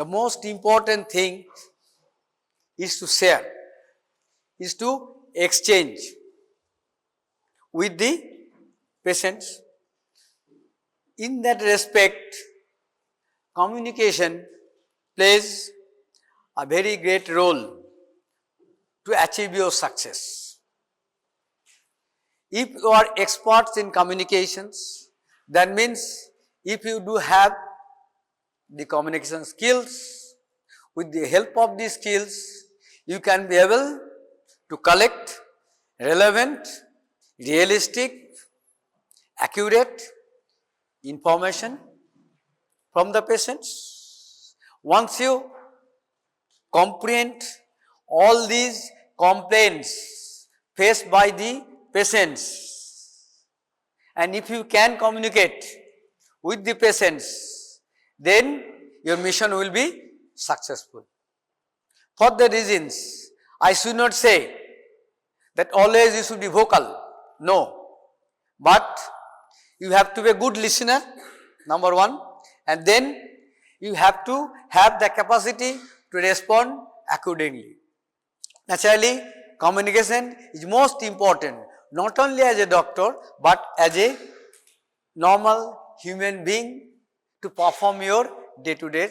the most important thing is to share, is to exchange with the patients. In that respect, communication plays a very great role to achieve your success. If you are experts in communications, that means if you do have the communication skills, with the help of these skills, you can be able to collect relevant, realistic, accurate information from the patients. Once you comprehend all these complaints faced by the patients, and if you can communicate with the patients, then your mission will be successful. For the reasons, I should not say that always you should be vocal, no, but you have to be a good listener, number one, and then you have to have the capacity to respond accordingly. Naturally, communication is most important, not only as a doctor, but as a normal human being to perform your day-to-day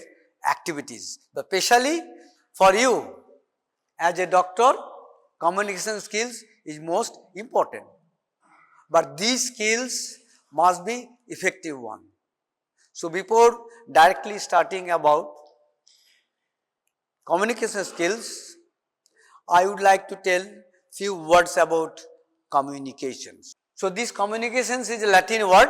activities. But especially for you as a doctor, communication skills is most important. But these skills must be effective one. So before directly starting about communication skills, I would like to tell few words about communications. So this communications is a Latin word.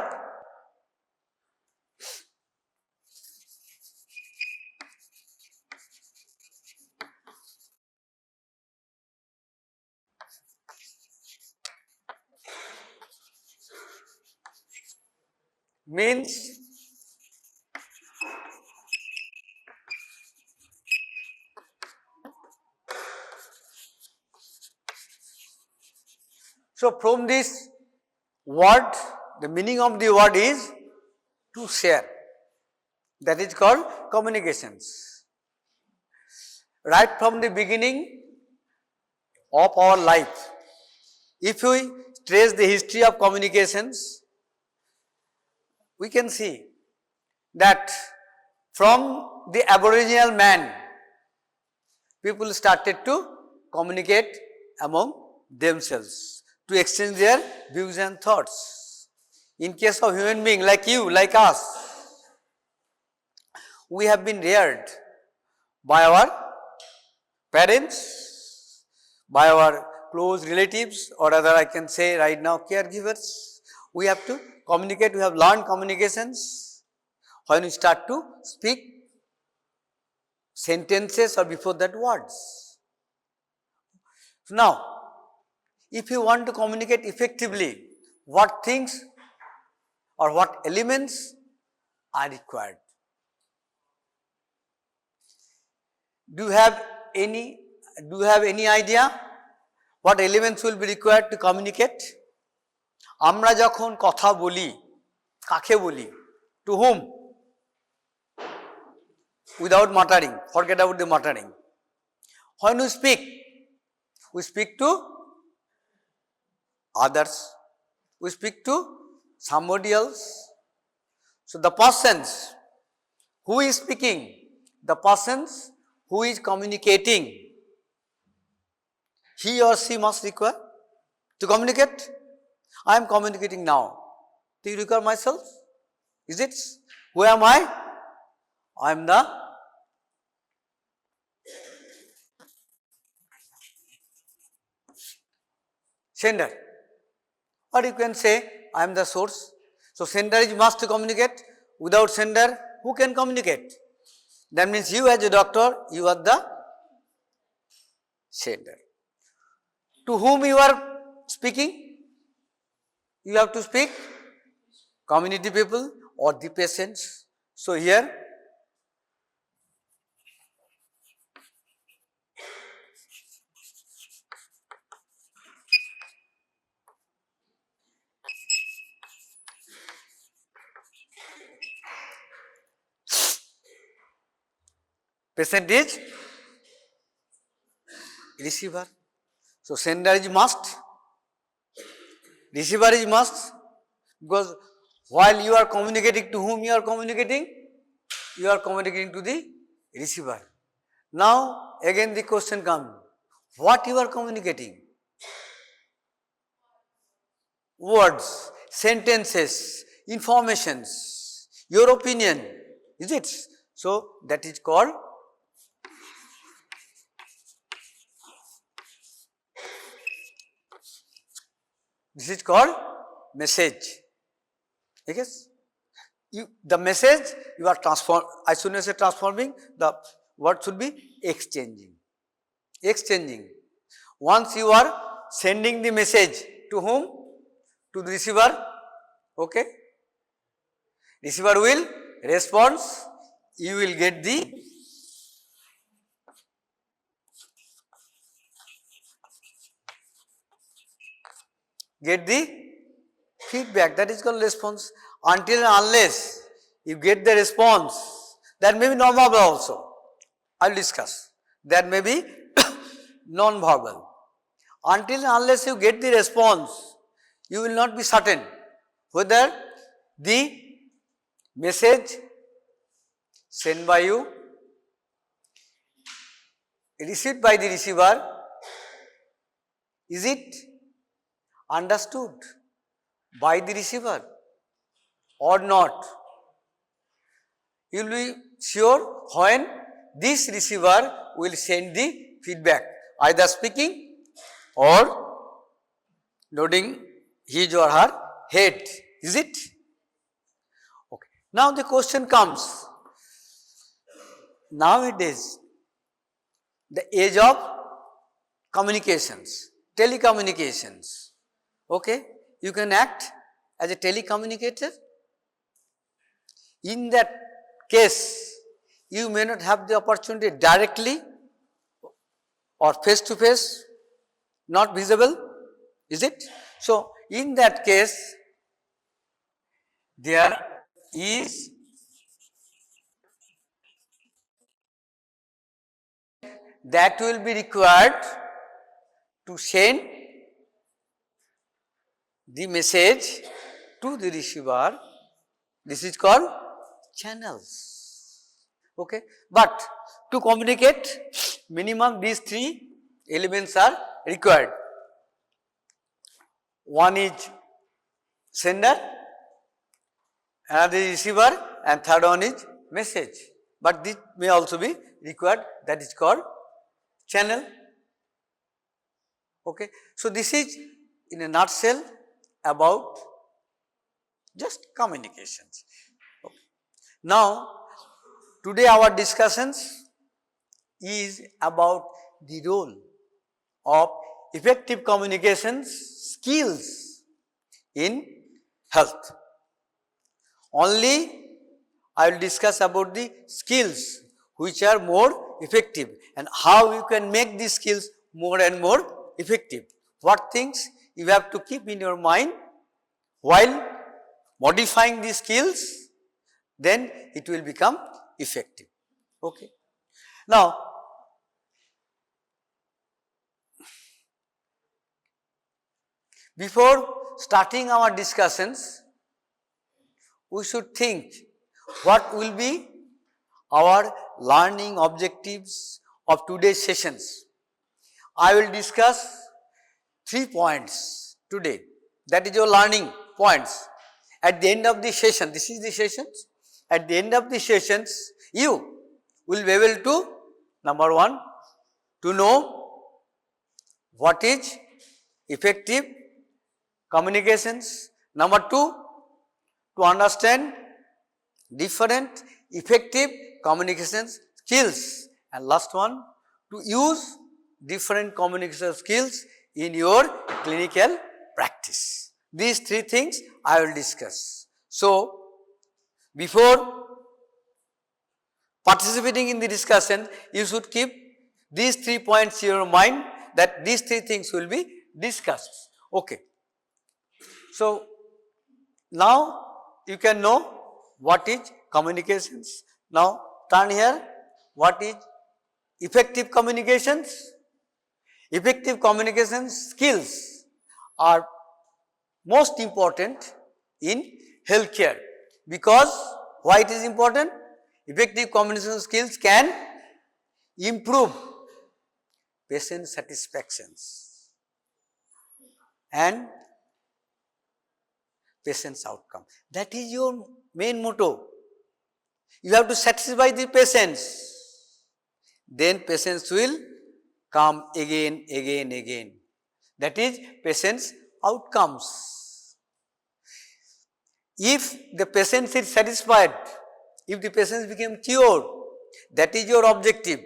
Means so from this word, the meaning of the word is to share. That is called communications. Right from the beginning of our life, if we trace the history of communications, we can see that from the Aboriginal man, people started to communicate among themselves, to exchange their views and thoughts. In case of human being like you, like us, we have been reared by our parents, by our close relatives, or rather I can say right now caregivers. We have to communicate, we have learned communications when we start to speak sentences or before that words. So now, if you want to communicate effectively, what things or what elements are required? Do you have any idea what elements will be required to communicate? আমরা যখন কথা বলি, কাকে বলি? To whom? Without muttering, forget about the muttering. When we speak to others, we speak to somebody else. So the persons who is speaking, the persons who is communicating, he or she must require to communicate. I am communicating now. Do you require myself? Is it? Who am I? I am the sender. Or you can say, I am the source. So sender is must to communicate. Without sender, who can communicate? That means you as a doctor, you are the sender. To whom you are speaking? You have to speak community people or the patients. So here patient is receiver. So, sender is must, receiver is must, because while you are communicating, to whom you are communicating? You are communicating to the receiver. Now, again the question comes, what you are communicating? Words, sentences, informations, your opinion, is it? So, that is called message. Okay? The message you are as soon as you are transforming, the word should be exchanging. Exchanging. Once you are sending the message to whom? To the receiver. Okay? Receiver will respond, you will get the feedback, that is called response. Until and unless you get the response, that may be non-verbal also, I will discuss, that may be non-verbal. Until and unless you get the response, you will not be certain whether the message sent by you, received by the receiver, is it understood by the receiver or not. You will be sure when this receiver will send the feedback, either speaking or nodding his or her head, is it? Okay. Now the question comes, nowadays the age of communications, telecommunications, okay, you can act as a telecommunicator. In that case, you may not have the opportunity directly or face to face, not visible, is it? So, in that case, there is that will be required to send the message to the receiver. This is called channels. Okay. But to communicate, minimum these three elements are required. One is sender, another is receiver, and third one is message. But this may also be required, that is called channel. Okay. So, this is in a nutshell about just communications. Okay. Now, today our discussions is about the role of effective communications skills in health. Only I will discuss about the skills which are more effective and how you can make these skills more and more effective. What things you have to keep in your mind while modifying these skills, then it will become effective. Okay. Now, before starting our discussions, we should think what will be our learning objectives of today's sessions. I will discuss 3 points today, that is your learning points. At the end of the session, this is the sessions, at the end of the sessions, you will be able to, number 1, to know what is effective communications. Number 2, to understand different effective communications skills. And last one, to use different communication skills in your clinical practice. These 3 things I will discuss. So, before participating in the discussion, you should keep these 3 points in your mind, that these 3 things will be discussed. Okay. So, now you can know what is communications. Now, turn here what is effective communications? Effective communication skills are most important in healthcare, because why it is important? Effective communication skills can improve patient satisfactions and patient's outcome. That is your main motto. You have to satisfy the patients, then patients will come again. That is patient's outcomes. If the patient is satisfied, if the patient became cured, that is your objective.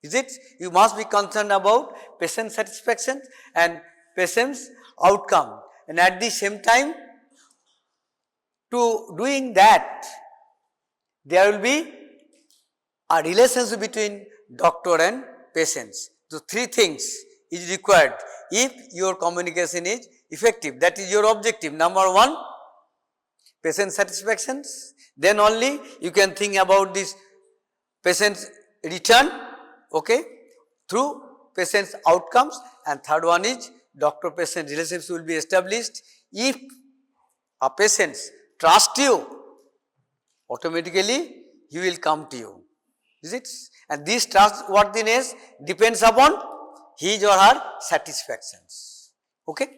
Is it? You must be concerned about patient satisfaction and patient's outcome. And at the same time, to doing that, there will be a relationship between doctor and patients. So, three things is required if your communication is effective. That is your objective. Number one, patient satisfactions. Then only you can think about this patient's return, okay, through patient's outcomes. And third one is doctor-patient relationships will be established. If a patient trusts you, automatically he will come to you. Is it? And this trustworthiness depends upon his or her satisfactions. Okay?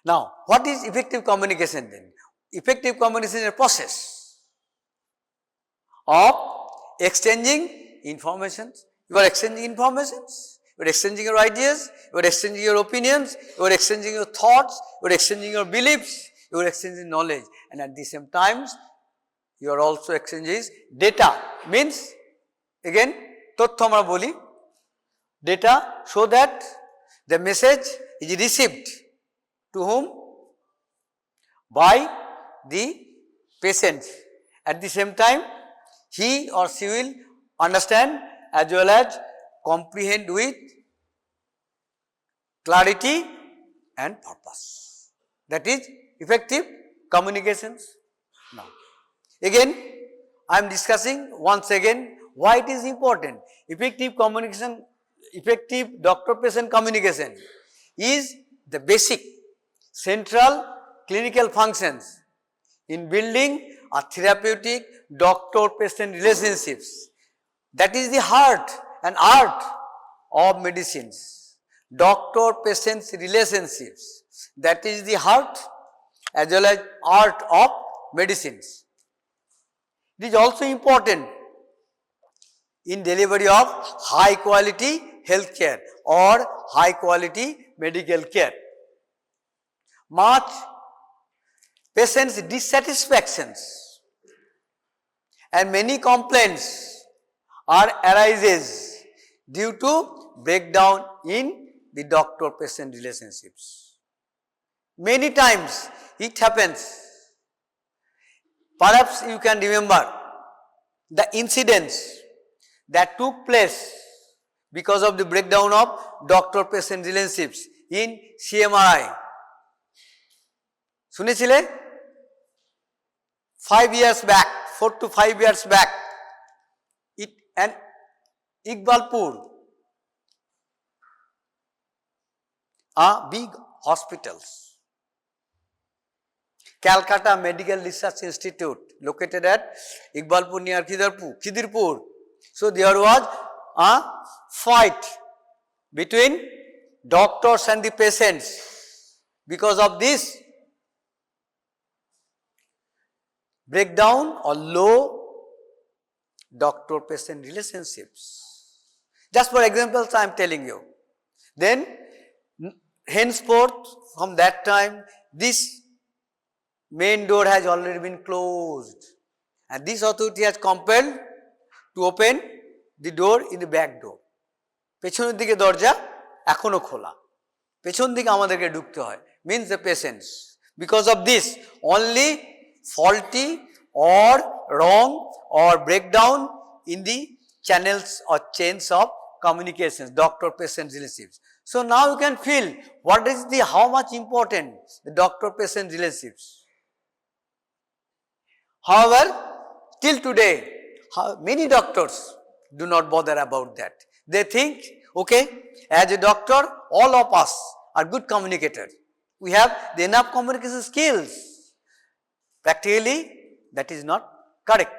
Now, what is effective communication then? Effective communication is a process of exchanging information. You are exchanging informations, you are exchanging your ideas, you are exchanging your opinions, you are exchanging your thoughts, you are exchanging your beliefs, you are exchanging knowledge, and at the same time you are also exchanging data. Means again তথ্য আমরা বলি, data, so that the message is received to whom? By the patient. At the same time, he or she will understand as well as comprehend with clarity and purpose. That is effective communications. Now, again, I am discussing once again why it is important. Effective communication, effective doctor-patient communication is the basic central clinical functions in building a therapeutic doctor-patient relationships. That is the heart and art of medicines. Doctor-patient relationships. That is the heart as well as art of medicines. It is also important in delivery of high quality health care or high quality medical care. Much patients' dissatisfactions and many complaints are arises due to breakdown in the doctor-patient relationships. Many times it happens. Perhaps you can remember the incidents that took place because of the breakdown of doctor-patient relationships in CMRI. শুনেছিলে? 5 years back, 4 to 5 years back, and Iqbalpur, big hospitals, Calcutta Medical Research Institute located at Iqbalpur near Khidirpur. So there was a fight between doctors and the patients. Because of this breakdown or low doctor-patient relationships. Just for examples I am telling you. Then henceforth from that time this main door has already been closed and this authority has compelled to open the door in the back door. পেছনের দিকে দরজা এখনো খোলা, পেছন দিকে আমাদেরকে ঢুকতে হয়, means the patients. Because of this, only faulty or wrong or breakdown in the channels or chains of communications, doctor-patient relationships. So now you can feel what is the how much important the doctor-patient relationships. However, till today, many doctors do not bother about that. They think, okay, as a doctor, all of us are good communicators. We have the enough communication skills. Practically, that is not correct.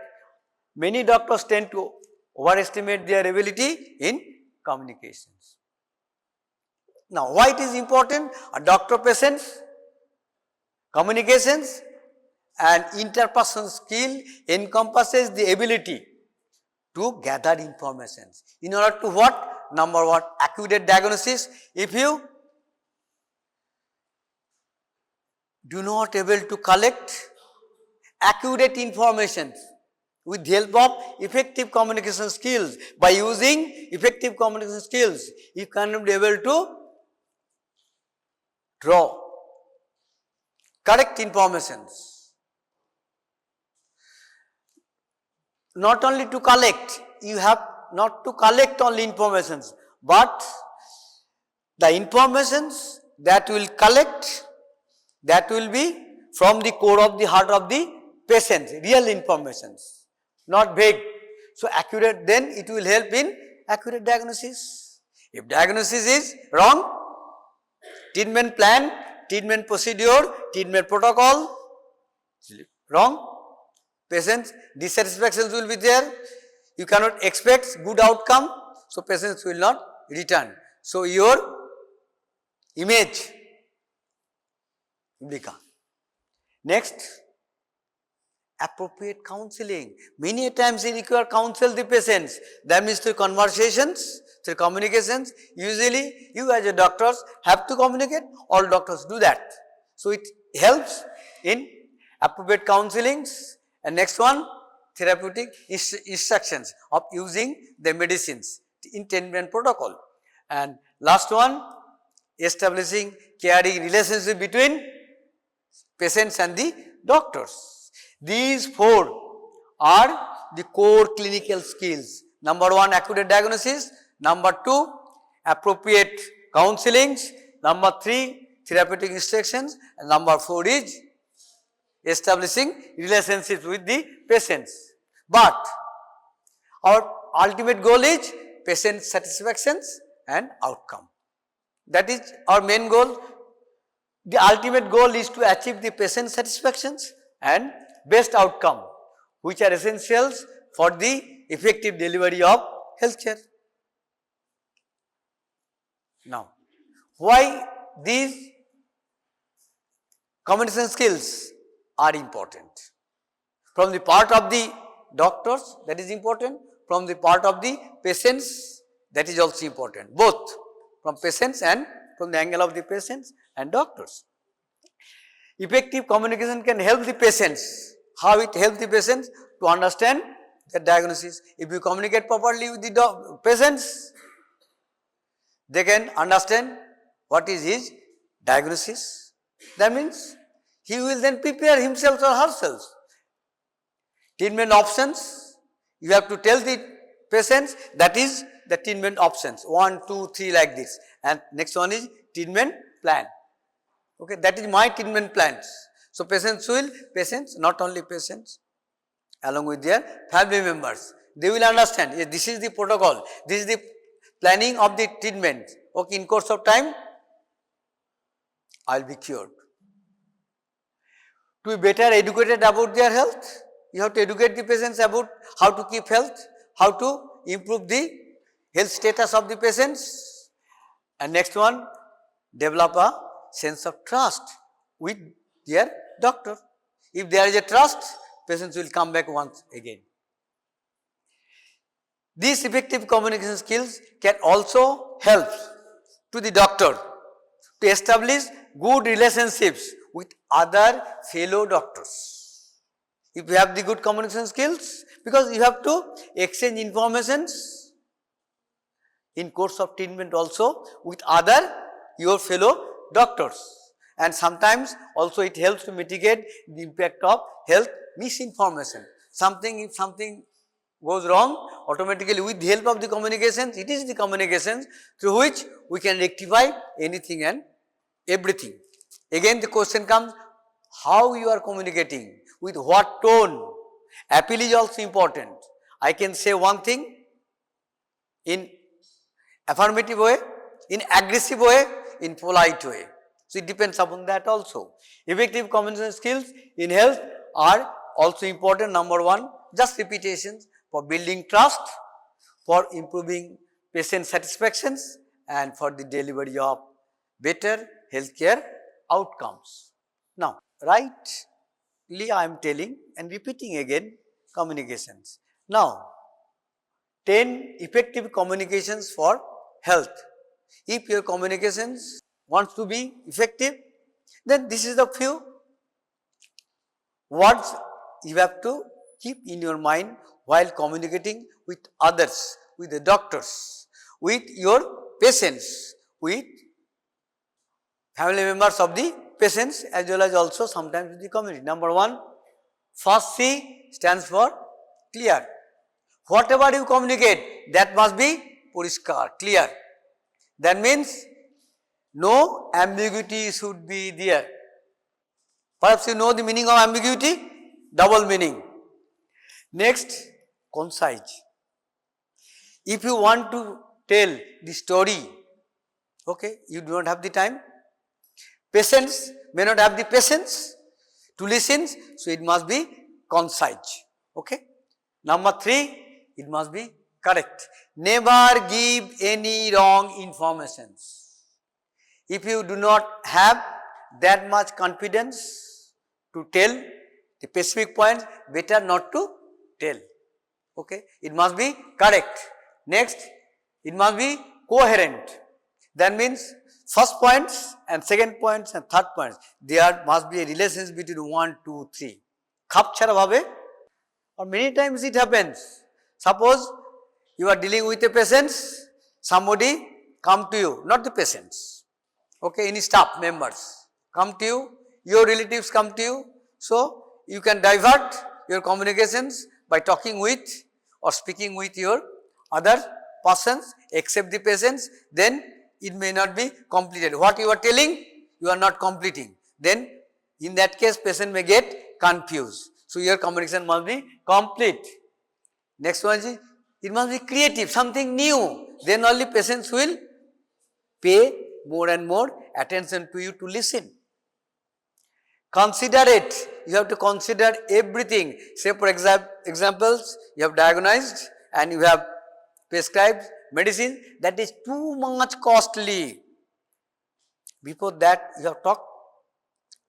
Many doctors tend to overestimate their ability in communications. Now, why it is important? A doctor-patient communications and interpersonal skill encompasses the ability to gather information. In order to what? Number one, accurate diagnosis. If you do not able to collect accurate information with the help of effective communication skills, by using effective communication skills, you cannot be able to draw correct informations. Not only to collect, you have not to collect only informations, but the informations that will collect, that will be from the core of the heart of the patient, real informations, not vague. So, accurate, then it will help in accurate diagnosis. If diagnosis is wrong, treatment plan, treatment procedure, treatment protocol wrong, patients dissatisfaction will be there, you cannot expect good outcome, so patients will not return. So, your image will become. Next, appropriate counseling. Many times you require counsel the patients, that means through conversations, through communications. Usually you as a doctors have to communicate, all doctors do that. So, it helps in appropriate counselings. And next one, therapeutic instructions of using the medicines in treatment protocol. And last one, establishing caring relationship between patients and the doctors. These four are the core clinical skills. Number one, accurate diagnosis. Number two, appropriate counselings. Number three, therapeutic instructions. And number four is establishing relationships with the patients. But our ultimate goal is patient satisfactions and outcome. That is our main goal. The ultimate goal is to achieve the patient satisfactions and best outcome, which are essentials for the effective delivery of healthcare. Now, why these communication skills are important? From the part of the doctors, that is important. From the part of the patients, that is also important. Both from patients and from the angle of the patients and doctors. Effective communication can help the patients. How it helps the patients? To understand the diagnosis. If you communicate properly with the patients, they can understand what is his diagnosis. That means he will then prepare himself or herself. Treatment options, you have to tell the patients, that is the treatment options, 1, 2, 3 like this, and next one is treatment plan. Okay, that is my treatment plans. So, patients, not only patients, along with their family members, they will understand, yes, this is the protocol, this is the planning of the treatment. Okay, in course of time, I will be cured. To be better educated about their health, you have to educate the patients about how to keep health, how to improve the health status of the patients. And next one, develop a sense of trust with their doctor. If there is a trust, patients will come back once again. These effective communication skills can also help to the doctor to establish good relationships with other fellow doctors. If you have the good communication skills, because you have to exchange informations in course of treatment also with other your fellow doctors, and sometimes also it helps to mitigate the impact of health misinformation. If something goes wrong, automatically with the help of the communications, it is the communications through which we can rectify anything and everything. Again the question comes, how you are communicating, with what tone. Appeal is also important. I can say one thing in affirmative way, in aggressive way, in polite way. So it depends upon that also. Effective communication skills in health are also important. Number one, just repetitions for building trust, for improving patient satisfactions, and for the delivery of better healthcare outcomes. Now, rightly I am telling and repeating again communications. Now, 10 effective communications for health. If your communications wants to be effective, then this is the few words you have to keep in your mind while communicating with others, with the doctors, with your patients, with family members of the patients, as well as also sometimes with the community. Number one, first C stands for clear. Whatever you communicate, that must be puriskar, clear. That means no ambiguity should be there. Perhaps you know the meaning of ambiguity, double meaning. Next, concise. If you want to tell the story, okay, you do not have the time, patients may not have the patience to listen, so it must be concise, okay. Number 3, it must be correct. Never give any wrong informations. If you do not have that much confidence to tell the specific points, better not to tell, okay. It must be correct. Next, it must be coherent. That means first points and second points and third points, there must be a relationship between 1, 2, 3. Khap chhara bhabe, or many times it happens. Suppose you are dealing with a patient, somebody come to you, not the patients, okay, any staff members come to you, your relatives come to you, so you can divert your communications by talking with or speaking with your other persons except the patients, then it may not be completed. What you are telling, you are not completing. Then in that case, patient may get confused. So your communication must be complete. Next one is, it must be creative, something new. Then only patients will pay more and more attention to you to listen. Considerate, you have to consider everything. Say for examples, you have diagnosed and you have prescribed medicine that is too much costly. Before that, you have talked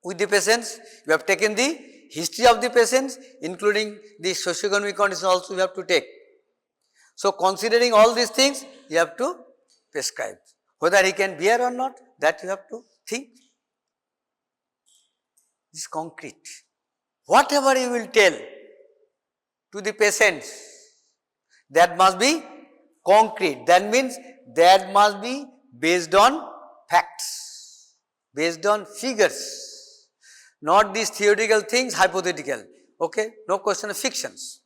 with the patients, you have taken the history of the patients, including the socioeconomic conditions also you have to take. So, considering all these things, you have to prescribe. Whether he can bear or not, that you have to think. This is concrete. Whatever you will tell to the patients, that must be concrete. That means that must be based on facts, based on figures, not these theoretical things, hypothetical, okay, no question of fictions.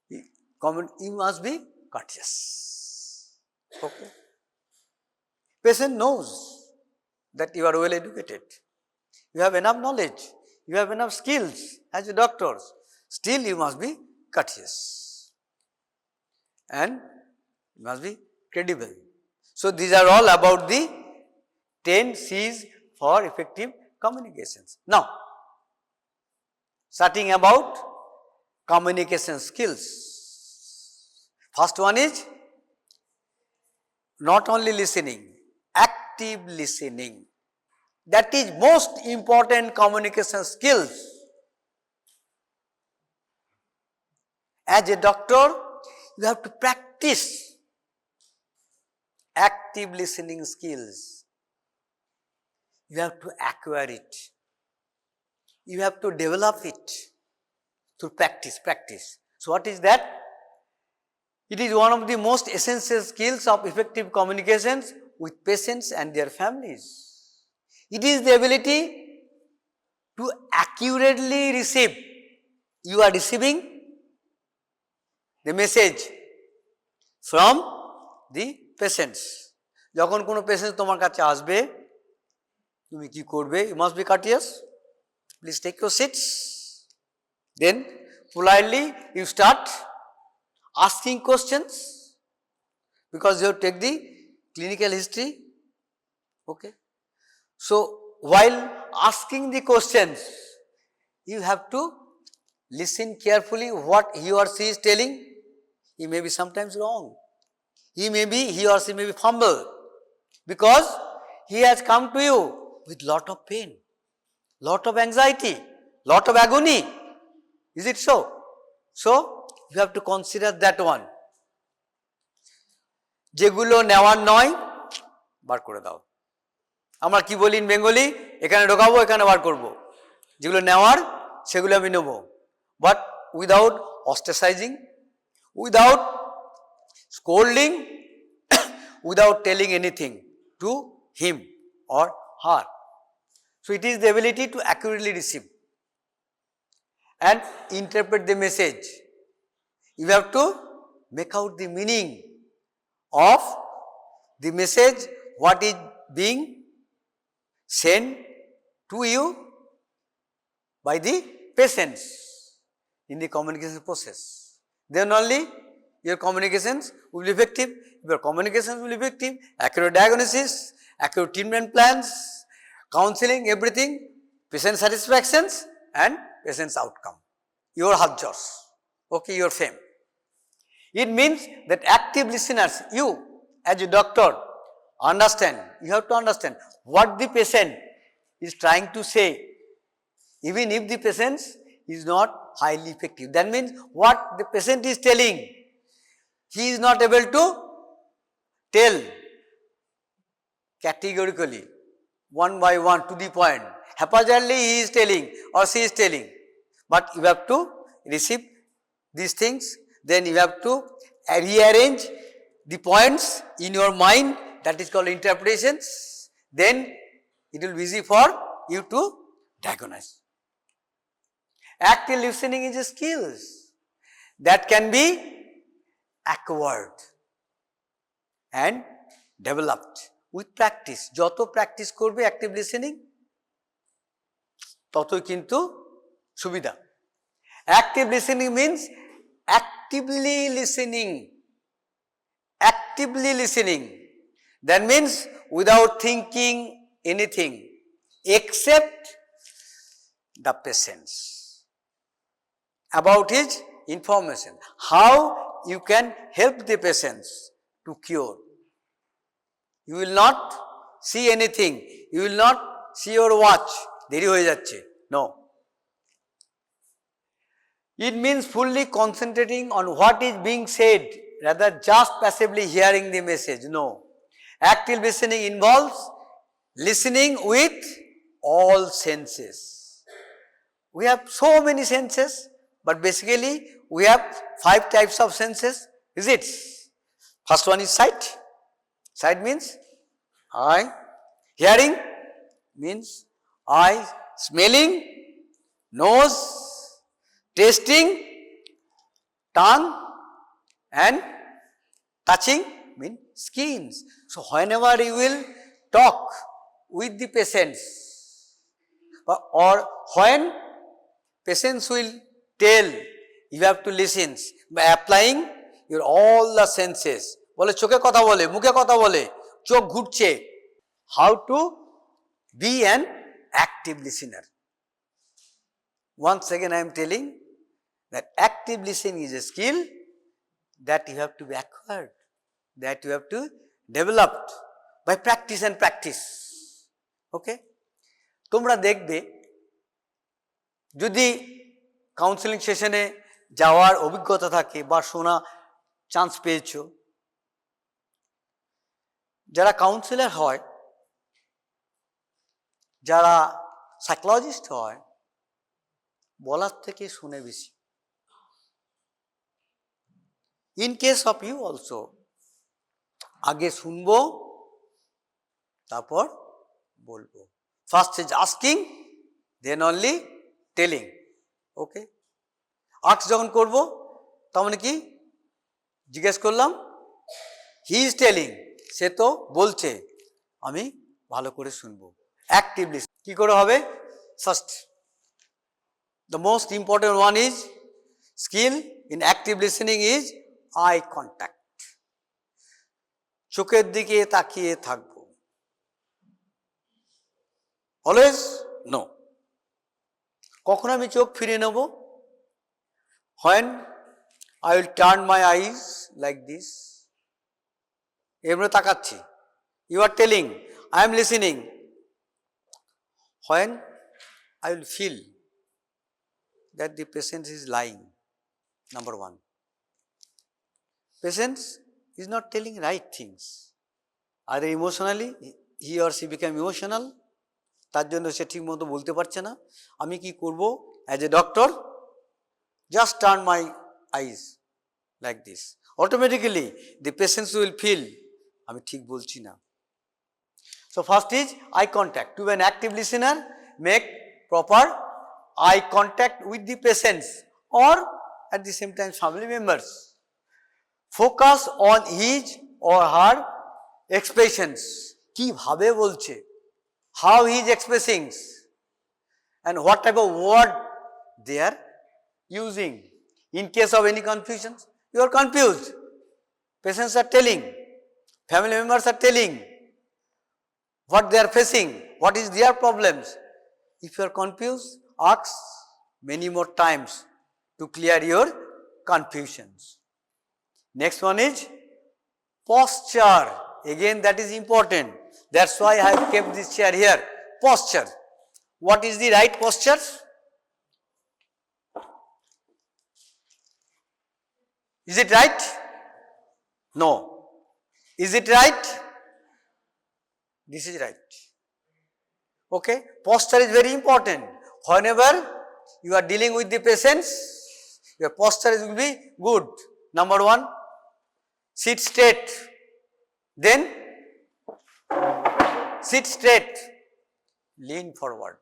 You must be courteous, okay. Patient knows that you are well educated, you have enough knowledge, you have enough skills as a doctor, still you must be courteous and you must be credible. So, these are all about the 10 C's for effective communications. Now, starting about communication skills. First one is not only listening, active listening. That is most important communication skills. As a doctor, you have to practice active listening skills. You have to acquire it. You have to develop it through practice. So, what is that? It is one of the most essential skills of effective communications with patients and their families. It is the ability to accurately receive. You are receiving the message from the patients. যখন কোনো patient তোমার কাছে আসবে, তুমি কি করবে? You must be courteous. Please take your seats. Then politely you start asking questions, because you have to take the clinical history. Okay. So while asking the questions, you have to listen carefully what he or she is telling. He may be sometimes wrong. He or she may be fumble, because he has come to you with lot of pain, lot of anxiety, lot of agony. Is it so? So you have to consider that one. যেগুলো নেওয়ার নয় বার করে দাও। আমরা কি বলি in Bengali, এখানে ঢোকাবো এখানে বার করব। যেগুলো নেওয়ার সেগুলো আমি নেব, but without ostracising, without scolding, without telling anything to him or her. So it is the ability to accurately receive and interpret the message. You have to make out the meaning of the message, what is being sent to you by the patients in the communication process. Then only your communications will be effective. If your communications will be effective, accurate diagnosis, accurate treatment plans, counseling, everything, patient satisfactions and patient's outcome. Your hajjos, okay, your fame. It means that active listeners, you as a doctor, understand, you have to understand what the patient is trying to say, even if the patient is not highly effective. That means what the patient is telling, he is not able to tell categorically, one by one, to the point. Haphazardly he is telling or she is telling, but you have to receive these things, then you have to rearrange the points in your mind, that is called interpretations, then it will be easy for you to diagnose. Active listening is a skill that can be acquired and developed with practice. যত practice করবে active listening, ততই কিন্তু সুবিধা। Active listening means actively listening. Actively listening. That means without thinking anything except the patient's about his information, how you can help the patients to cure. You will not see anything, you will not see your watch, দেরি হয়ে যাচ্ছে, no. It means fully concentrating on what is being said rather just passively hearing the message, no. Active listening involves listening with all senses. We have so many senses, but basically we have 5 types of senses, is it? First one is sight. Sight means eye. Hearing means eye. Smelling, nose. Tasting, tongue, and touching means skins. So whenever you will talk with the patients, or when patients will tell, you have to listen by applying your all the senses. বলে চোখে কথা বলে, মুখে কথা বলে, চোখ ঘুরছে. How to be an active listener. Once again I am telling that active listening is a skill that you have to be acquired, that you have to develop by practice and practice. Okay? তোমরা দেখবে যদি counselling সেশনে যাওয়ার অভিজ্ঞতা থাকে বা শোনা chance পেয়েছো, যারা কাউন্সিলর হয়, যারা সাইকোলজিস্ট হয়, বলার থেকে শুনে বেশি। In case of you also, আগে শুনবো তারপর বলবো। First is asking, then only telling. Okay, ask যখন করবো তার মানে কি, জিজ্ঞেস করলাম, হি ইজ টেলিং, সে তো বলছে, আমি ভালো করে শুনবো। অ্যাক্টিভলি কি করে হবে? First, the most important one is skill in active listening is eye contact. চোখের দিকে তাকিয়ে থাকবো। Always? No. কখন আমি চোখ ফিরে নেব? When I will turn my eyes like this. এমনি তাকাচ্ছি। You are telling, I am listening. When I will feel that the patient is lying, number one. Patient is not telling right things. Either emotionally, he or she become emotional, তার জন্য সে ঠিক মতো বলতে পারছে না। আমি কি করব? As a doctor, just turn my eyes like this. Automatically, the patient will feel, আমি ঠিক বলছি না। So first is eye contact. To be an active listener, make proper eye contact with the patients or at the same time family members. Focus on his or her expressions. কি ভাবে বলছে, how he is expressing and what type of word they are using. In case of any confusions, you are confused. Patients are telling, family members are telling what they are facing, what is their problems. If you are confused, ask many more times to clear your confusions. Next one is posture. Again, that is important. That's why I have kept this chair here. Posture. What is the right posture? Is it right? No. Is it right? This is right. Okay? Posture is very important. Whenever you are dealing with the patients, your posture will be good. Number one, sit straight. Then, sit straight. Lean forward.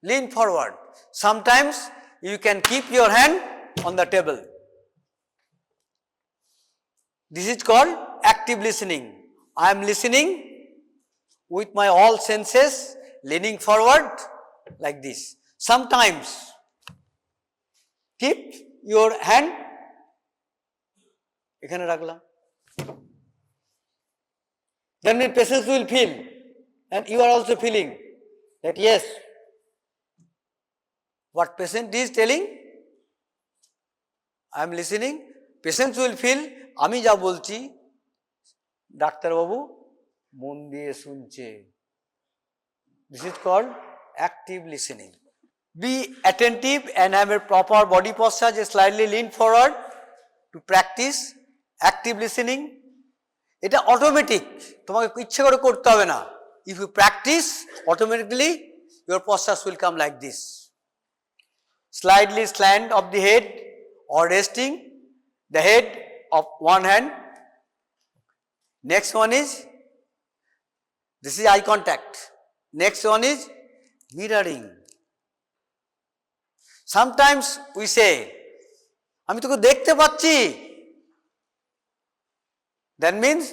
Lean forward. Sometimes you can keep your hand on the table. This is called active listening. I am listening with my all senses, leaning forward like this. Sometimes keep your hand এখানে রাখলাম। Then the patients will feel, and you are also feeling that yes, what patient is telling, I am listening. Patients will feel, আমি যা বলছি ডাক্তারবাবু মন দিয়ে শুনছে। This is called active listening. Be attentive and have a proper body posture, just slightly lean forward to practice active listening. এটা automatic, তোমাকে ইচ্ছে করে করতে হবে না। If you practice, automatically your postures will come like this. Slightly slant of the head or resting the head of one hand. Next one is, this is eye contact. Next one is mirroring. Sometimes we say, আমি তোকে দেখতে পাচ্ছি। That means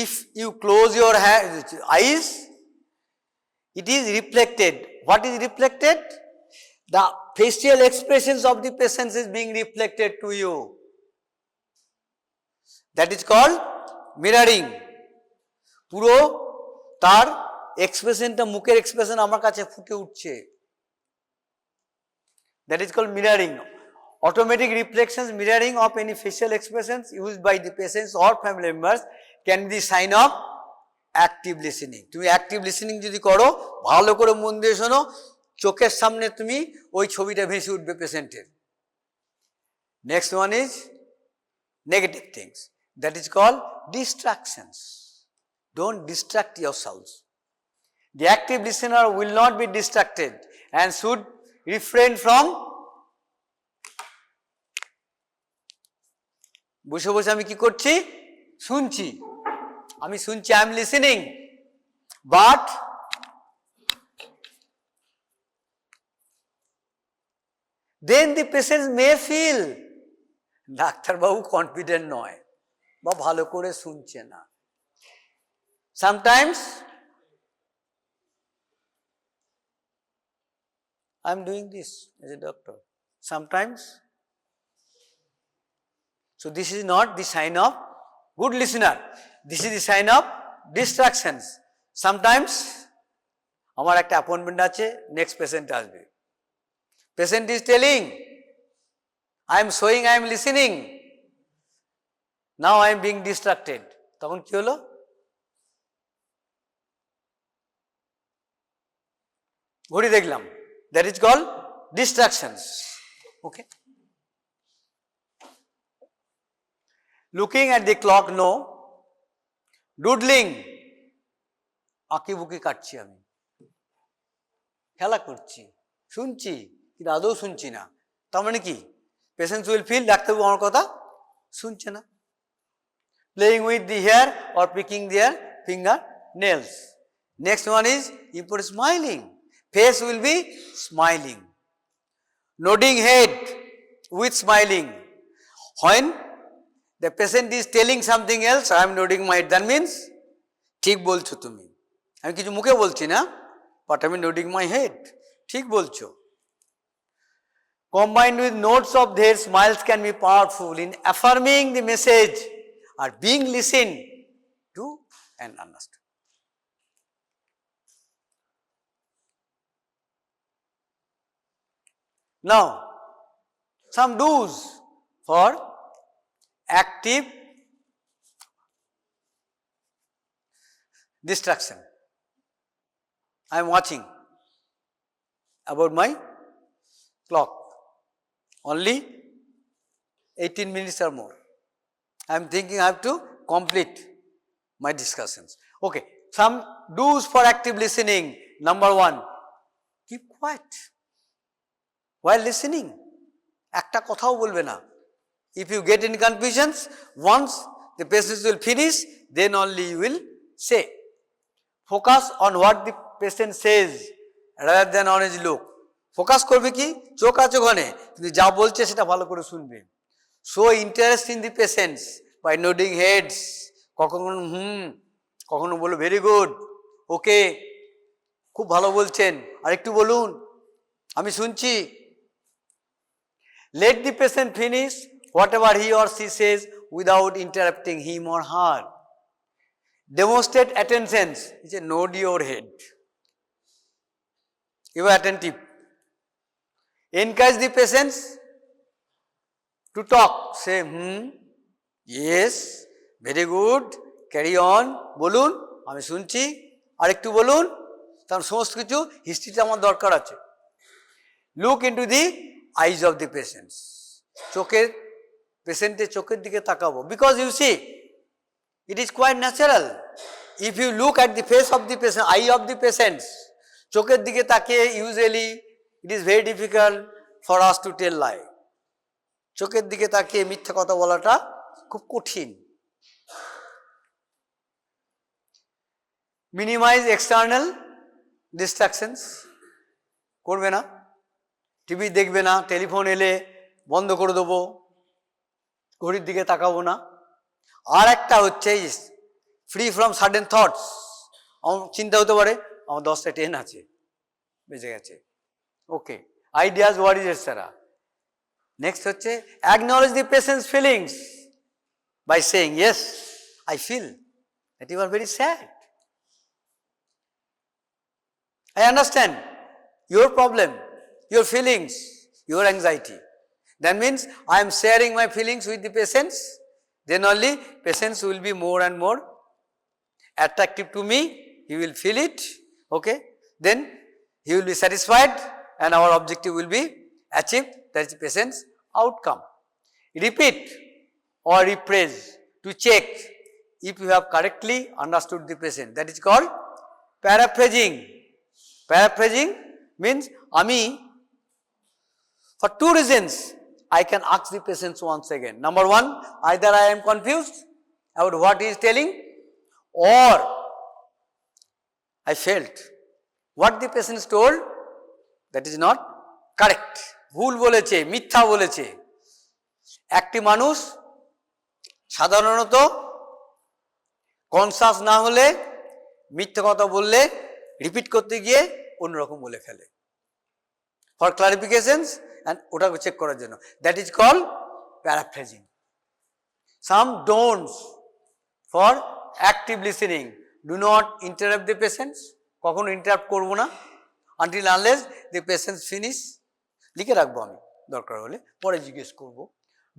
if you close your eyes, it is reflected. What is reflected? The facial expressions of the patient is being reflected to you. That is called mirroring. পুরো তার এক্সপ্রেশনটা, মুখের expression আমার কাছে ফুটে উঠছে। That is called mirroring. Automatic reflections, mirroring of any facial expressions used by the patients or family members can be sign of active listening. তুমি active listening যদি করো, ভালো করে মন দিয়ে শোনো, চোখের সামনে তুমি ওই ছবিটা ভেসে উঠবে পেশেন্টের। Next one is negative things. That is called distractions. Don't distract yourselves. The active listener will not be distracted and should refrain from বসে বসে আমি কি করছি? শুনছি। আমি শুনছি, I am listening. But then the patient may feel ডাক্তারবাবু confident নয় বা ভালো করে শুনছে না। Sometimes I am doing this as a doctor. Sometimes So this is not the sign of good listener. This is the sign of distractions. Sometimes আমার একটা appointment আছে, নেক্সট পেশেন্ট আসবে, patient is telling I am showing I am listening, now I am being distracted. তখন কি হলো? ঘড়ি দেখলাম, that is called distractions. Okay, looking at the clock, no. Doodling, আঁকিবুকি কাটছি, আমি খেলা করছি, শুনছি কিন্তু আদৌ শুনছি না। তার মানে কি? পেশেন্টস উইল ফিল ডাক্তারবাবু আমার কথা শুনছে না। Playing with the hair or picking their finger nails. Next one is import smiling, face will be smiling. Nodding head with smiling, when the patient is telling something else, I am nodding my head, that means ঠিক বলছো তুমি, আমি কিছু মুখে বলছি না, but I am nodding my head, ঠিক বলছো। Combined with notes of their smiles can be powerful in affirming the message or being listened to and understood. Now, some do's for active distraction. I am watching about my clock, only 18 minutes or more. I am thinking I have to complete my discussions. Okay, some do's for active listening. Number one, keep quiet while listening. একটা কথাও বলবে না। If you get any confusions, once the patient will finish, then only you will say. Focus on what the patient says rather than on his look. Focus করবে কি? চোখ আছে ওখানে, কিন্তু যা বলছে সেটা ভালো করে শুনবে। Show interest in the patients by nodding heads. কখনো কখনো বলো ভেরি গুড, ওকে, খুব ভালো বলছেন, আরেকটু বলুন, আমি শুনছি। Let the patient finish whatever he or she says without interrupting him or her. Demonstrate attention. It's a nod your head. You are attentive. Encourage the patients to talk. Say, yes, very good, carry on, বলুন, আমি শুনছি, আরেকটু বলুন, তার সমস্ত কিছু হিস্ট্রিটা আমার দরকার আছে। Look into the eyes of the patients. চোখের, পেশেন্টের চোখের দিকে তাকাবো, because you see, it is quite natural. If you look at the face of the patient, eye of the patients, চোখের দিকে তাকিয়ে usually it is very difficult for us to tell lie. চোখের দিকে তাকিয়ে মিথ্যা কথা বলাটা খুব কঠিন। Minimize external distractions. করবে না, টিভি দেখবে না, টেলিফোন এলে বন্ধ করে দেবো, ঘড়ির দিকে তাকাবো না। আর একটা হচ্ছে ফ্রি ফ্রম সাডেন থটস। আমার চিন্তা হতে পারে আমার 10টা ট্রেন আছে, বেঁচে গেছে, okay, ideas, worries etcetera. Next হচ্ছে acknowledge the patient's feelings by saying, yes I feel that you are very sad, I understand your problem, your feelings, your anxiety. That means I am sharing my feelings with the patients, then only patients will be more and more attractive to me, he will feel it, okay, then he will be satisfied and our objective will be achieved, that is the patient's outcome. Repeat or rephrase to check if you have correctly understood the patient, that is called paraphrasing. Paraphrasing means আমি for two reasons I can ask the patients once again. Number one, either I am confused about what he is telling, or I felt what the patient told that is not correct. ভুল বলেছে, মিথ্যা বলেছে। একটি মানুষ সাধারণত conscious না হলে, মিথ্যা কথা বললে রিপিট করতে গিয়ে অন্যরকম বলে ফেলে, ফর ক্লারিফিকেশনস অ্যান্ড ওটাকে চেক করার জন্য, that is call paraphrasing. Some don'ts for active listening. Do not interrupt the patients. কখনো interrupt করব না until unless the patients finish. লিখে রাখবো আমি দরকার হলে পরে জিজ্ঞেস করব.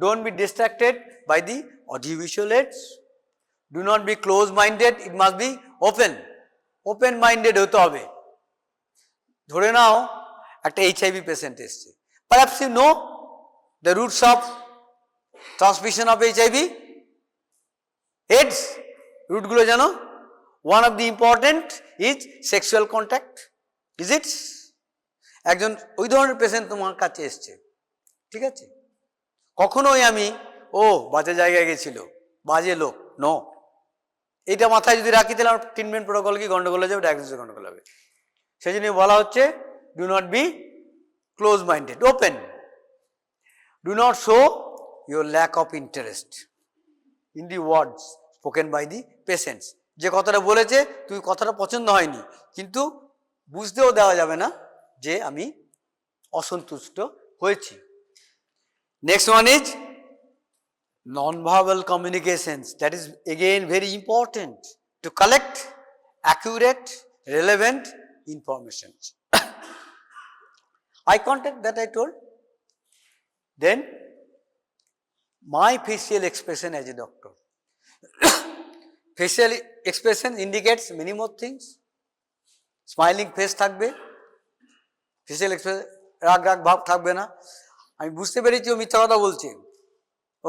Don't be distracted by the audiovisual aids. Do not be close minded. It must be open. Open minded হতে হবে. ধরে নাও একটা HIV পেশেন্ট এসছে. Perhaps you know the roots of transmission of HIV. AIDS root গুলো জানো? One of the important is sexual contact. Is it? একজন ওই ধরনের পেশেন্ট তোমার কাছে এসছে, ঠিক আছে? কখনোই আমি বাজে জায়গায় গেছিল, বাজে লোক, নো। এইটা মাথায় যদি রাখি তাহলে আমার ট্রিটমেন্ট প্রোটোকল কি গন্ডগোল হয়ে যাবে, ডায়াগনোসিস গন্ডগোল হবে। সেই জন্য বলা হচ্ছে do not be close minded, open. Do not show your lack of interest in the words spoken by the patients. যে কথাটা বলেছে তুই কথাটা পছন্দ হয়নি, কিন্তু বুঝতেও দেওয়া যাবে না যে আমি অসন্তুষ্ট হয়েছি। Next one is non-verbal communications. That is again very important to collect accurate, relevant information. Eye contact that I told. Then my facial expression as a doctor. Facial expression indicates many more things. Smiling face থাকবে, facial expression রাগ রাগ ভাব থাকবে না। আমি বুঝতে পেরেছি ও মিথ্যা কথা বলছে,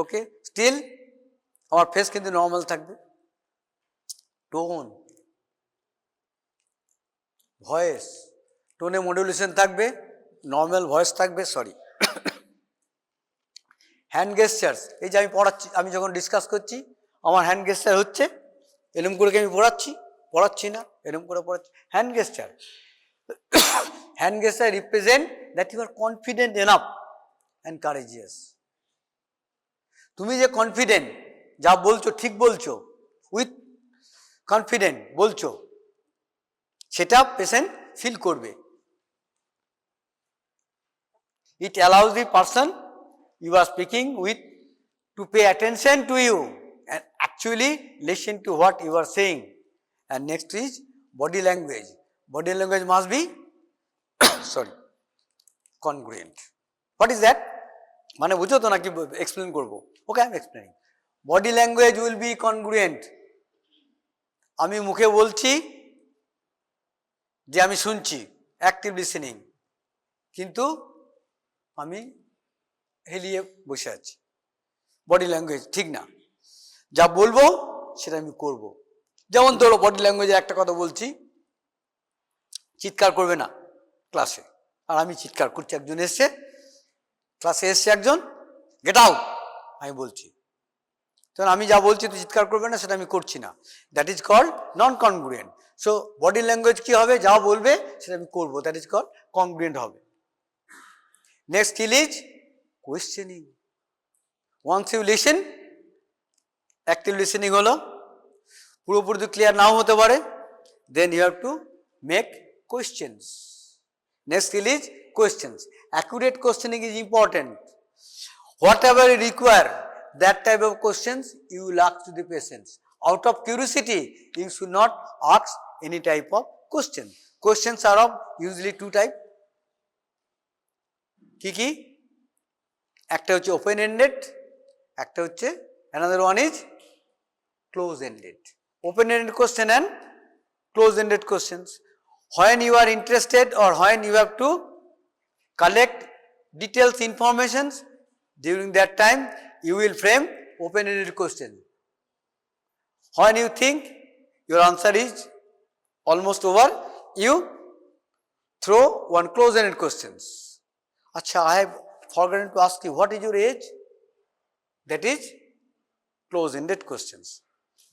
ওকে, স্টিল আমার ফেস কিন্তু নর্মাল থাকবে। টোন, ভয়েস, টোনে মডুলেশন থাকবে, নর্মাল ভয়েস থাকবে, সরি। হ্যান্ড গেস্টার্স, এই যে আমি পড়াচ্ছি, আমি যখন ডিসকাস করছি আমার হ্যান্ড গেস্টার হচ্ছে, এরম করে আমি পড়াচ্ছি না, এরম করে পড়াচ্ছি। Hand gesture, hand gesture represent that you are confident enough and courageous. তুমি যে কনফিডেন্ট, যা বলছো ঠিক বলছো, উইথ কনফিডেন্ট বলছো, সেটা পেশেন্ট ফিল করবে। ইট allows the person you are speaking with to pay attention to you and actually listen to what you are saying. And next is body language. Body language must be congruent. What is that? মানে বুঝো তো নাকি explain করবো? Okay, I am explaining. Body language will be congruent. আমি মুখে বলছি যে আমি শুনছি, অ্যাক্টিভ লিসেনিং, কিন্তু আমি হেলিয়ে বসে আছি, বডি ল্যাঙ্গুয়েজ ঠিক না। যা বলবো সেটা আমি করব। যেমন ধরো বডি ল্যাঙ্গুয়েজে একটা কথা বলছি, চিৎকার করবে না ক্লাসে, আর আমি চিৎকার করছি। একজন এসছে ক্লাসে, এসছে একজন, গেট আউট, আমি বলছি, তখন আমি যা বলছি তো চিৎকার করবে না, সেটা আমি করছি না। That is called non congruent. So body language কি হবে, যা বলবে সেটা আমি করবো, দ্যাট ইজ কল্ড কনগ্রুয়েন্ট হবে। Next skill is questioning. Once you listen, active listening হলো, পুরোপুরি ক্লিয়ার নাও হতে পারে, then you have to make questions. Next skill is questions. Accurate questioning is important. Whatever you require, that type of questions you will ask to the patients. Out of curiosity, you should not ask any type of question. Questions are of usually two type. কি? একটা হচ্ছে open ended, একটা হচ্ছে another one is close ended. Open ended question and close ended questions. When you are interested or when you have to collect details information, during that time you will frame open ended question. When you think your answer is almost over, you throw one close ended questions. Acha, I have forgotten to ask you, what is your age? That is close ended questions.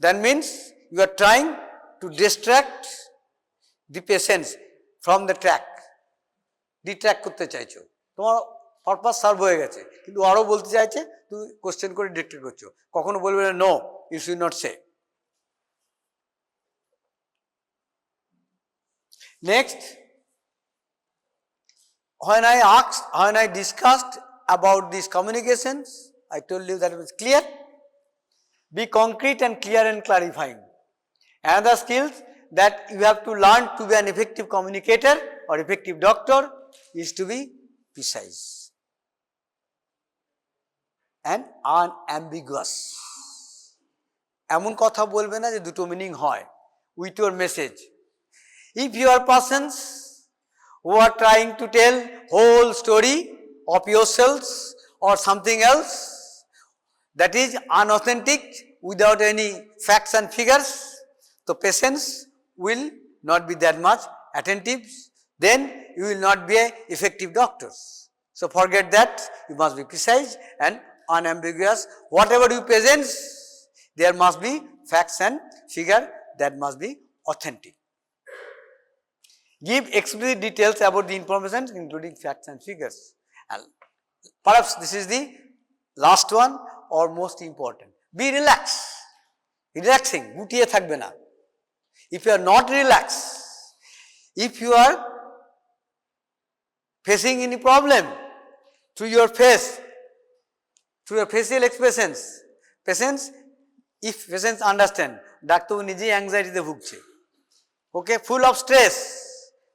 That means you are trying to distract the patients from the track. Detract করতে চাইছো, তোমার purpose serve হয়ে গেছে, কিন্তু আরো বলতে চাইছে, তুমি কোশ্চেন করে ডিটেক্ট করছো। কখনো বলবে না no, you should not say. Next, when I discussed about these communications, I told you that it was clear. Be concrete and clear and clarifying. Another skills that you have to learn to be an effective communicator or effective doctor is to be precise and unambiguous. এমন কথা বলবে না যে দুটো meaning হয় with your message. If you are persons who are trying to tell whole story of yourselves or something else that is unauthentic without any facts and figures, the patients will not be that much attentive, then you will not be an effective doctors. So forget that, you must be precise and unambiguous. Whatever you present, there must be facts and figure that must be authentic. Give explicit details about the information including facts and figures. And perhaps this is the last one or most important. Be relaxed. Relaxing, গুটিয়ে থাকবে না. If you are not relaxed, if you are facing any problem through your face, through your facial expressions, if patients understand, doctor নিজেই অ্যাংজাইটিতে ভুগছে, okay, full of stress,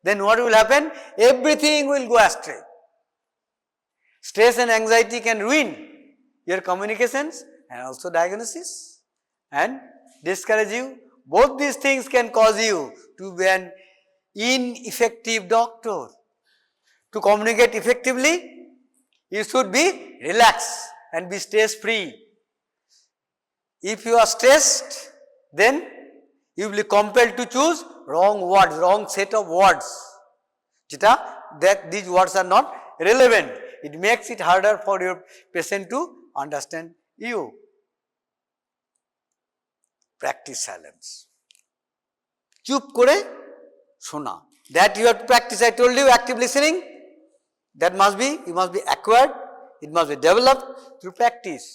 then what will happen? Everything will go astray. Stress and anxiety can ruin your communications and also diagnosis and discourage you. Both these things can cause you to be an ineffective doctor. To communicate effectively, you should be relaxed and be stress free. If you are stressed, then you will be compelled to choose wrong words, wrong set of words. That these words are not relevant. It makes it harder for your patient to understand you. Practice silence. চুপ করে শোনা. That you have to practice. I told you active listening. That you must be acquired. It must be developed through practice.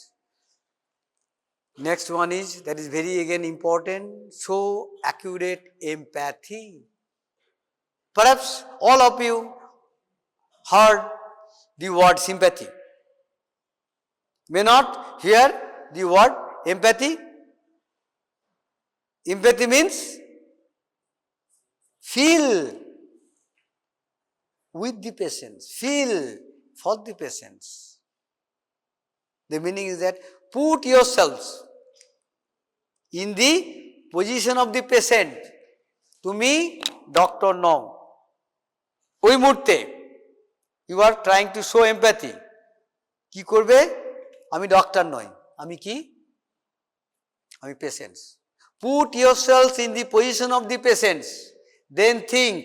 Next one is, that is very again important, show accurate empathy. Perhaps all of you heard the word sympathy. May not hear the word empathy. Empathy means feel with the patients, feel for the patients. The meaning is that put yourselves in the position of the patient. তুমি doctor নও, ওই মুহূর্তে you are trying to show empathy. কি করবে? আমি doctor নই, আমি কি? আমি patients. Put yourselves in the position of the patients. Then think,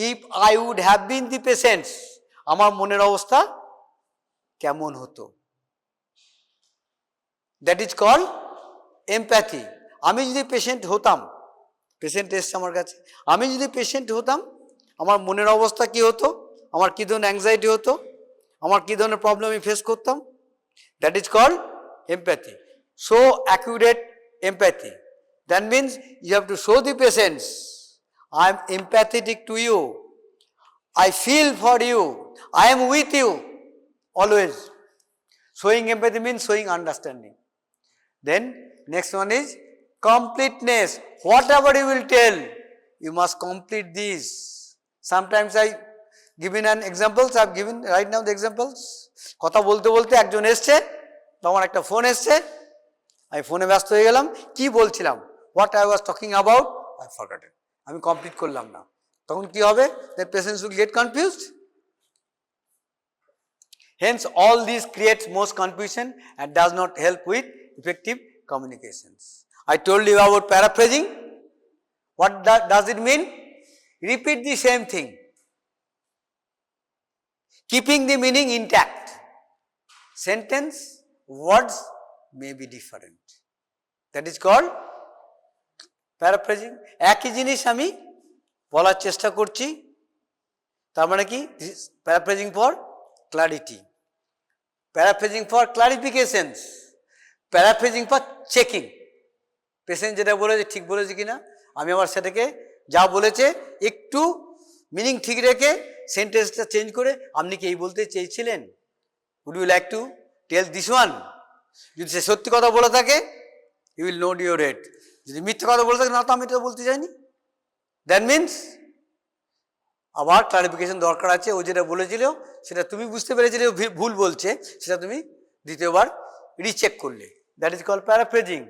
if I would have been the patients, আমার মনের অবস্থা কেমন হতো? That is called empathy. আমি যদি পেশেন্ট হতাম, পেশেন্ট এসছে আমার কাছে, আমি যদি পেশেন্ট হতাম, আমার মনের অবস্থা কি হতো? আমার কি ধরনের অ্যাংজাইটি হতো? আমার কি ধরনের প্রবলেম আমি ফেস করতাম? That is called empathy. So accurate empathy. That means you have to show the patients, I am empathetic to you, I feel for you, I am with you always. Showing empathy means showing understanding. Then next one is completeness. Whatever you will tell, you must complete this. Sometimes I given an examples, I have given right now the examples. কথা বলতে বলতে একজন এসছে, তখন একটা phone এসছে, আমি ফোনে ব্যস্ত হয়ে গেলাম, কি বলছিলাম, what I was talking about, I forgot it. আমি কমপ্লিট করলাম না, তখন কি হবে? The patients will get confused. Hence all this creates most confusion and does not help with effective communications. I told you about paraphrasing. What does it mean? Repeat the same thing, keeping the meaning intact. Sentence, words may be different. That is called paraphrasing. একই জিনিস আমি বলার চেষ্টা করছি, তার মানে কি? Paraphrasing for clarity, paraphrasing for clarifications, paraphrasing for checking. Patient যেটা বলেছে ঠিক বলেছে কিনা, আমি আবার সেটাকে যা বলেছে একটু মিনিং ঠিক রেখে সেন্টেন্সটা চেঞ্জ করে, আপনি কি এই বলতে চেয়েছিলেন, would you like to tell this one? যদি সে সত্যি কথা বলে থাকে, you will nod your head. যদি মিথ্যা কথা বলে থাকে না তো আমি এটা বলতে চাইনি, দ্যাট মিনস আবার ক্লারিফিকেশন দরকার আছে। ও যেটা বলেছিল সেটা তুমি বুঝতে পেরেছিলে ভুল বলছে, সেটা তুমি দ্বিতীয়বার রিচেক করলে, that is called paraphrasing.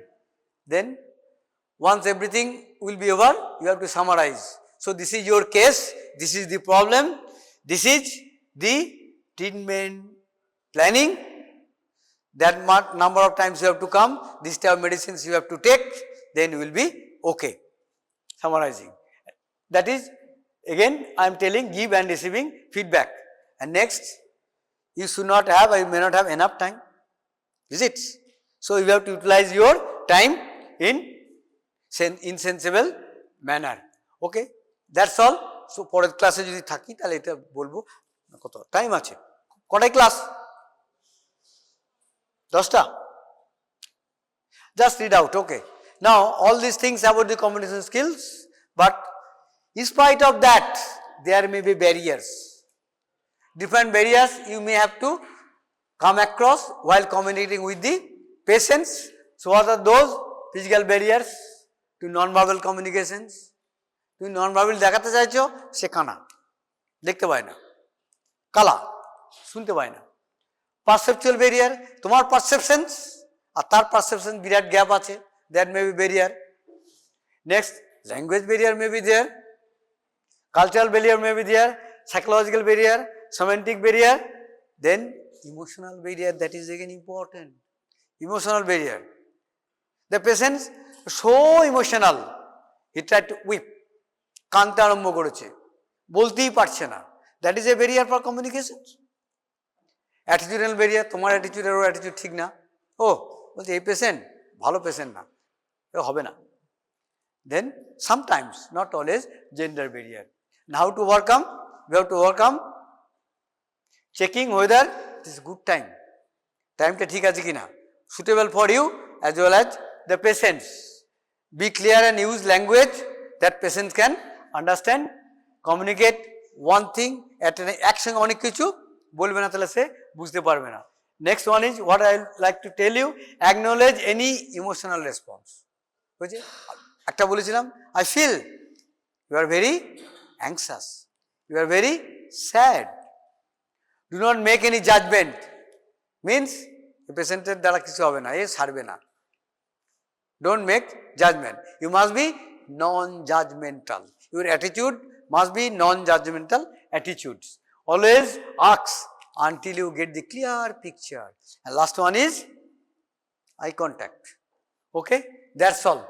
Then once everything will be over, you have to summarize. So this is your case, this is the problem, this is the treatment planning, that number of times you have to come, this type of medicines you have to take, then you will be okay. Summarizing. That is, again I am telling, give and receiving feedback. And next, you should not have, or you may not have enough time, is it? So you have to utilize your time in sensible manner. Okay, that's all. So পরের ক্লাসে যদি থাকি তাহলে এটা বলবো। কত time আছে, কটায় ক্লাস? 10টা? Just read out. Okay, now all these things about the communication skills, but in spite of that there may be barriers, different barriers you may have to come across while communicating with the patients. So what are those? Physical barriers to non-verbal communications. তুমি non-verbal দেখাতে চাইছো, সে কানা, দেখতে পায় না, কালা, শুনতে পায় না। পারসেপচুয়াল ব্যারিয়ার, তোমার পারসেপশনস আর তার পারসেপশন বিরাট গ্যাপ আছে, that may be barrier. Next, language barrier may be there, cultural barrier may be there, psychological barrier, semantic barrier, then emotional barrier, that is again important. Emotional barrier, the patient so emotional, he tried to weep, কাঁদতে আরম্ভ করেছে, বলতেই পারছে না, that is a barrier for communication. Attitudinal barrier, তোমার attitude আর ওর attitude ঠিক না, ও বলছে এই পেশেন্ট ভালো পেশেন্ট না, এ হবে না। Then sometimes, not always, gender barrier. How to overcome? We have to overcome checking whether this is good time, টাইমটা ঠিক আছে কিনা, suitable for you as well as the patients. Be clear and use language that patients can understand. Communicate one thing at an একসঙ্গে অনেক কিছু বলবে না, তাহলে সে বুঝতে পারবে না। Next one is what I like to tell you, acknowledge any emotional response. বুঝছে? একটা বলেছিলাম, I feel you are very anxious, you are very sad. Do not make any judgment, means পেশেন্টের দ্বারা কিছু হবে না, এ ছাড়বে না। Don't make judgment. You must be non-judgmental. Your attitude must be non-judgmental attitudes. Always ask until you get the clear picture. And last one is eye contact. Okay, that's all.